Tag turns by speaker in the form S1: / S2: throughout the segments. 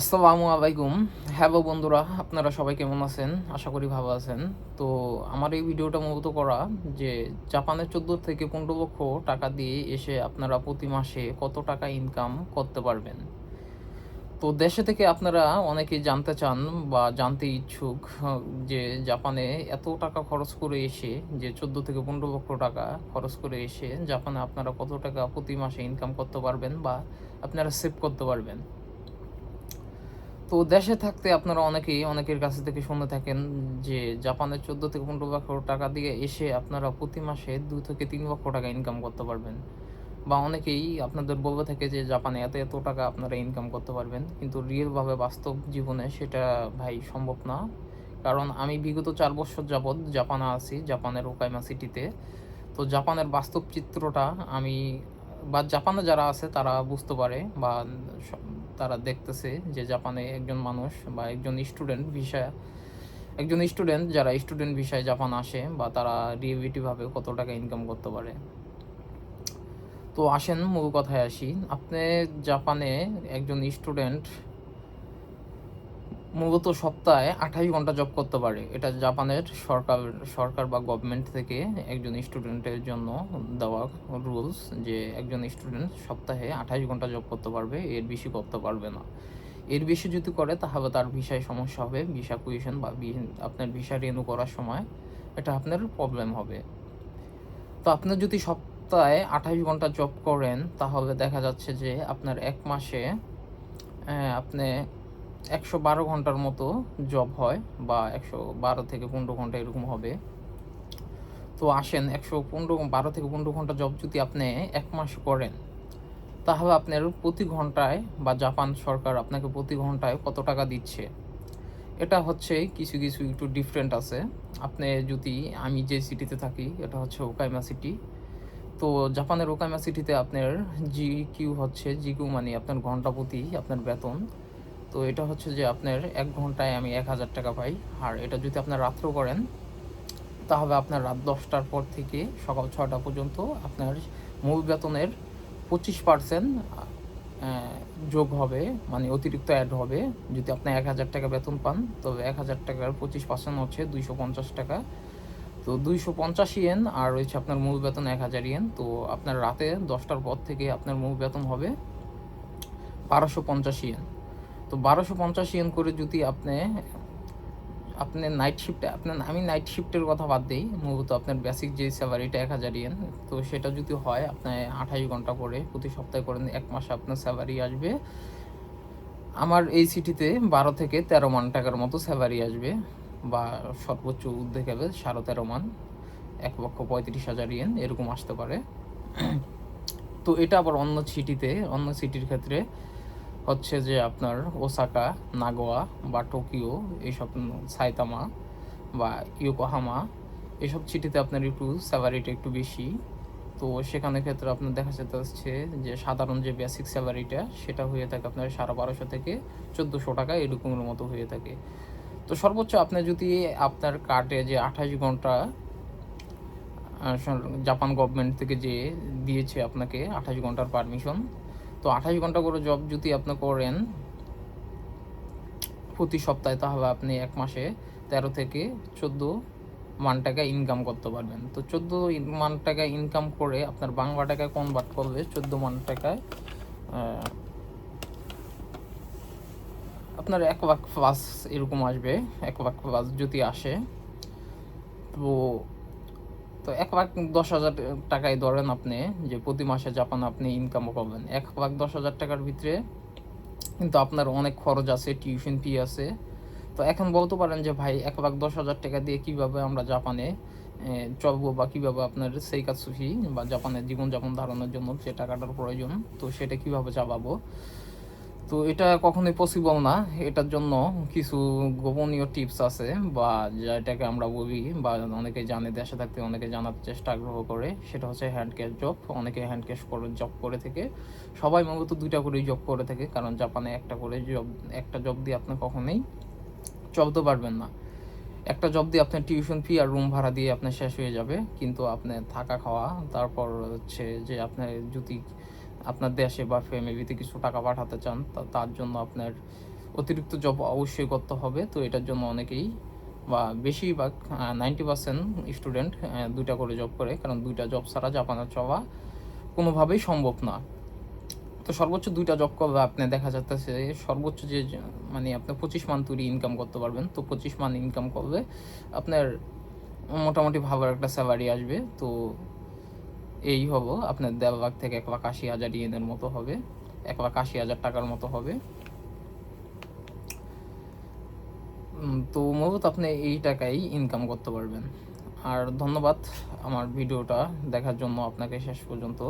S1: আসসালামু আলাইকুম। হ্যালো বন্ধুরা, আপনারা সবাই কেমন আছেন? আশা করি ভালো আছেন। তো আমার এই ভিডিওটা মূলত করা যে জাপানে ১৪ থেকে ১৫ লক্ষ টাকা দিয়ে এসে আপনারা প্রতি মাসে কত টাকা ইনকাম করতে পারবেন। তো দেশে থেকে আপনারা অনেকেই জানতে চান বা জানতে ইচ্ছুক যে জাপানে এত টাকা খরচ করে এসে যে ১৪ থেকে ১৫ লক্ষ টাকা খরচ করে এসে জাপানে আপনারা কত টাকা প্রতি মাসে ইনকাম করতে পারবেন বা আপনারা সেভ করতে পারবেন। তো দেশে থাকতে আপনারা অনেকেই অনেকের কাছে থেকে শুনে থাকেন যে জাপানে ১৪ থেকে ১৫ লক্ষ টাকা দিয়ে এসে আপনারা প্রতি মাসে ২ থেকে ৩ লক্ষ টাকা ইনকাম করতে পারবেন। বা অনেকেই আপনাদের বলে থাকে যে জাপানে এত টাকা আপনারা ইনকাম করতে পারবেন। কিন্তু রিয়েলভাবে বাস্তব জীবনে সেটা ভাই সম্ভব না। কারণ আমি বিগত ৪ বৎসর যাবৎ জাপানে আছি, জাপানের ওকাইমা সিটিতে। তো জাপানের বাস্তব চিত্রটা আমি বা জাপানে যারা আছে তারা বুঝতে পারে বা স তারা দেখতেছে যে জাপানে একজন মানুষ বা একজন স্টুডেন্ট যারা স্টুডেন্ট ভিসায় জাপান আসে বা তারা রিয়েলিটি ভাবে কত টাকা ইনকাম করতে পারে। তো আসেন মূল কথায় আসি। আপনি জাপানে একজন স্টুডেন্ট মূলত সপ্তাহে ২৮ ঘন্টা জব করতে পারে। এটা জাপানের সরকার বা গভর্নমেন্ট থেকে একজন স্টুডেন্টের জন্য দেওয়া রুলস যে একজন স্টুডেন্ট সপ্তাহে ২৮ ঘন্টা জব করতে পারবে, এর বেশি করতে পারবে না। এর বেশি যদি করে তাহলে তার ভিসায় সমস্যা হবে। ভিসা কুয়েশন বা আপনার ভিসা রিনিউ করার সময় এটা আপনার প্রবলেম হবে। তো আপনি যদি সপ্তাহে ২৮ ঘন্টা জব করেন তাহলে দেখা যাচ্ছে যে আপনার ১ মাসে আপনি ১১২ ঘন্টার মতো জব হয় বা ১১২ থেকে ১৫ ঘন্টা এরকম হবে। তো আসেন ১১৫ থেকে ১৫ ঘন্টা জব যদি আপনি ১ মাস করেন, তাহলে আপনার প্রতি ঘন্টায় বা জাপান সরকার আপনাকে প্রতি ঘন্টায় কত টাকা দিচ্ছে? এটা হচ্ছে কিছু একটু ডিফারেন্ট আছে। আপনি যদি আমি যে সিটিতে থাকি এটা হচ্ছে ওকাইমা সিটি। তো জাপানের ওকাইমা সিটিতে আপনার জিকিউ মানে আপনার ঘন্টা প্রতি আপনার বেতন। তো এটা হচ্ছে যে আপনার ১ ঘন্টায় আমি ১,০০০ টাকা পাই। আর এটা যদি আপনার রাত্রেও করেন, তাহলে আপনার রাত ১০টার পর থেকে সকাল ৬টা পর্যন্ত আপনার মূল বেতনের ২৫% অ্যা যোগ হবে, মানে অতিরিক্ত এড হবে। যদি আপনি ১,০০০ টাকা বেতন পান, তবে ১,০০০ টাকার ২৫% হচ্ছে ৳২৫০। তো ৳২৫০ আর রয়েছে আপনার মূল বেতন ৳১,০০০। তো আপনার রাতে ১০টার পর থেকে আপনার মূল বেতন হবে ৳১,২৫০। তো ৳১,২৫০ করে যদি আপনি নাইট শিফটে আমি নাইট শিফটের কথা বাদ দেই। মূলত আপনার বেসিক যে স্যালারিটা ৳১,০০০, তো সেটা যদি হয় আপনার ২৮ ঘন্টা করে প্রতি সপ্তাহে করেন, ১ মাসে আপনার স্যালারি আসবে আমার এই সিটিতে ১২ থেকে ১৩ মান টাকার মতো স্যালারি আসবে বা সর্বোচ্চ ঊর্ধ্বে গেলে ১৩.৫ মান, ৳১,৩৫,০০০ এরকম আসতে পারে। তো এটা আবার অন্য সিটির ক্ষেত্রে হচ্ছে যে আপনার ওসাকা, নাগোয়া বা টোকিও এইসব সাইতামা বা ইয়োকোহামা এসব সিটিতে আপনার একটু স্যালারিটা একটু বেশি। তো সেখানে ক্ষেত্রে আপনার দেখা যাচ্ছে যে সাধারণ যে বেসিক স্যালারিটা সেটা হয়ে থাকে আপনার ১২৫০ থেকে ৳১৪০০ এরকমের মতো হয়ে থাকে। তো সর্বোচ্চ আপনি যদি আপনার কার্ডে যে ২৮ ঘন্টা আ স জাপান গভর্নমেন্ট থেকে যে দিয়েছে আপনাকে ২৮ ঘন্টার পারমিশন। তো ২৮ ঘন্টা করে জব যদি আপনি করেন প্রতি সপ্তাহে, তাহলে আপনি ১ মাসে ১৩ থেকে ১৪ মান টাকা ইনকাম করতে পারবেন। তো ১৪ মান টাকা ইনকাম করে আপনার বাংলা টাকায় কনভার্ট করলে ১৪ মান টাকায় আ আপনার ১,০০,০০০ প্লাস এরকম আসবে। ১,০০,০০০ প্লাস যদি আসে, তো তো ১,১০,০০০ টাকায় ধরেন আপনি যে প্রতি মাসে জাপানে আপনি ইনকাম করবেন। ১,১০,০০০ টাকার ভিতরে কিন্তু আপনার অনেক খরচ আছে, টিউশন ফি আছে। তো এখন বলতে পারেন যে ভাই ১,১০,০০০ টাকা দিয়ে কিভাবে আমরা জাপানে চলবো বা কিভাবে আপনার সেইকাতসু বা জাপানের জীবনযাপন ধারণের জন্য যে টাকাটার প্রয়োজন, তো সেটা কিভাবে চালাবো? তো এটা কখনোই পসিবল না। এটার জন্য কিছু গোপনীয় টিপস আছে বা যেটাকে আমরা বলি বা অনেকে জানে, দেশে থাকতে অনেকে জানার আগ্রহ করে। সেটা হচ্ছে হ্যান্ড ক্যাশ জব। অনেকে হ্যান্ড ক্যাশ করে জব করে থাকে। সবাই মূলত ২ টা করেই জব করে থাকে। কারণ জাপানে একটা জব দিয়ে আপনি কখনোই চলতে পারবেন না। একটা জব দিয়ে আপনার টিউশন ফি আর রুম ভাড়া দিয়ে আপনার শেষ হয়ে যাবে। কিন্তু আপনার থাকা খাওয়া, তারপর হচ্ছে যে যদি আপনার দেশে বা ফ্যামিলিতে কিছু টাকা পাঠাতে চান, তার জন্য আপনার অতিরিক্ত জব অবশ্যই করতে হবে। তো এটার জন্য অনেকেই বা বেশিরভাগ 90% স্টুডেন্ট 2টা করে জব করে, কারণ 2টা জব ছাড়া জাপানে চলা কোনোভাবেই সম্ভব না। তো সর্বোচ্চ 2টা জব করলে আপনি দেখা যাচ্ছে সর্বোচ্চ যে মানে আপনি 25 মান তৈরি ইনকাম করতে পারবেন। তো 25 মান ইনকাম করলে আপনার মোটামুটি ভালো একটা স্যালারি আসবে। তো এই হলো আপনার 1.5 লাখ থেকে 1,80,000 ইয়েনের মতো হবে, 1,80,000 টাকার মতো হবে। তো মূলত আপনি এই টাকাই ইনকাম করতে পারবেন। আর ধন্যবাদ আমার ভিডিওটা দেখার জন্য আপনাকে শেষ পর্যন্ত।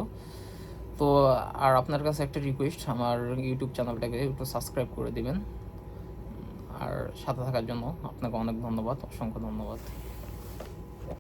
S1: তো আর আপনার কাছে একটা রিকোয়েস্ট, আমার ইউটিউব চ্যানেলটাকে একটু সাবস্ক্রাইব করে দিবেন। আর সাথে থাকার জন্য আপনাকে অনেক ধন্যবাদ, অসংখ্য ধন্যবাদ।